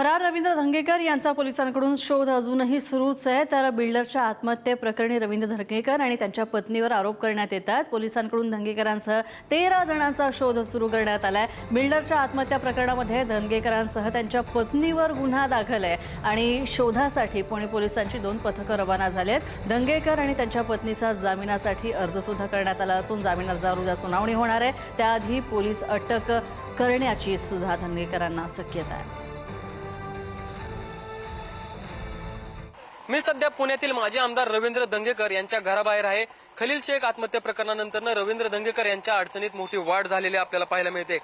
फरार रवींद्र धंगेकर यांचा पोलिसांकडून शोध अजूनही सुरूच आहे। तर बिल्डरच्या आत्महत्येप्रकरणी रवींद्र धंगेकर आणि त्यांच्या पत्नीवर आरोप करण्यात येतात। पोलिसांकडून धंगेकरांसह 13 जणांचा शोध सुरू करण्यात आलाय। बिल्डरच्या आत्महत्या प्रकरणामध्ये धंगेकरांसह त्यांच्या पत्नीवर गुन्हा दाखल आहे आणि शोधासाठी पुणे पोलिसांची 2 पथकं रवाना झालेत। धंगेकर आणि त्यांच्या पत्नीचा जामिनासाठी अर्ज सुद्धा करण्यात आला असून जामीन अर्जावर उद्या सुनावणी होणार आहे। त्याआधी पोलीस अटक करण्याची सुद्धा धंगेकरांना शक्यता आहे। मी सध्या पुण्यातील माजी आमदार रवींद्र धंगेकर यांच्या घराबाहेर आहे। खलील शेख आत्महत्या प्रकरणानंतर रवींद्र धंगेकर यांच्या अडचणीत मोठी वाढ झालेली आपल्याला पाहायला मिळते।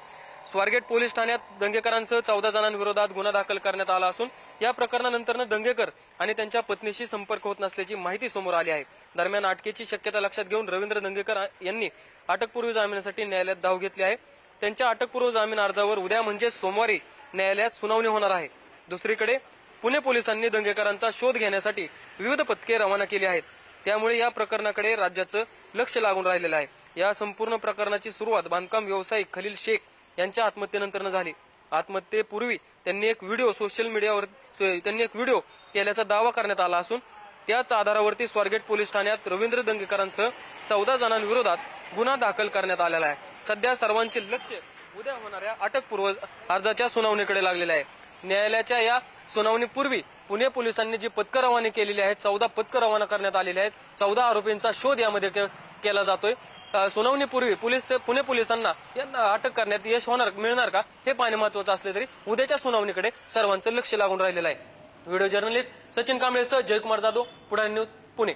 स्वारगेट पोलीस ठाण्यात धंगेकरांसह 14 जणांविरोधात गुन्हा दाखल करण्यात आला असून या प्रकरणानंतर धंगेकर आणि त्यांच्या पत्नीशी संपर्क होत नसल्याची माहिती समोर आली आहे। दरम्यान अटकेची शक्यता लक्षात घेऊन रवींद्र धंगेकर यांनी अटकपूर्व जामिनासाठी न्यायालयात धाव घेतली आहे। त्यांच्या अटकपूर्व जामीन अर्जावर उद्या म्हणजे सोमवारी न्यायालयात सुनावणी होणार आहे। दुसरीकडे पुणे पोलिसांनी धंगेकरांचा शोध घेण्यासाठी विविध पथके रवाना केली आहेत। त्यामुळे या प्रकरणाकडे राज्याचं लक्ष लागून राहिलेलं आहे। या संपूर्ण प्रकरणाची सुरुवात बांधकाम व्यावसायिक खलील शेख यांच्या आत्महत्येनंतर झाली। आत्महत्येपूर्वी त्यांनी एक व्हिडिओ सोशल मीडियावर केल्याचा दावा करण्यात आला असून त्याच आधारावरती स्वारगेट पोलीस ठाण्यात रवींद्र धंगेकरांसह 14 जणांविरोधात गुन्हा दाखल करण्यात आलेला आहे। सध्या सर्वांचे लक्ष उद्या होणाऱ्या अटकपूर्व अर्जाच्या सुनावणीकडे लागलेले आहे। न्यायालयाच्या या सुनावणीपूर्वी पुणे पोलिसांनी जी पथकं रवाना केलेली आहेत, 14 पथकं रवाना करण्यात आलेली आहेत। 14 आरोपींचा शोध यामध्ये केला जातोय। सुनावणीपूर्वी पुणे पोलिसांना यांना अटक करण्यात यश मिळणार का हे पाहणे महत्त्वाचं असले तरी उद्याच्या सुनावणीकडे सर्वांचं लक्ष लागून राहिलेलं आहे। व्हिडिओ जर्नलिस्ट सचिन कांबळेसह जयकुमार जाधव, पुढारी न्यूज, पुणे।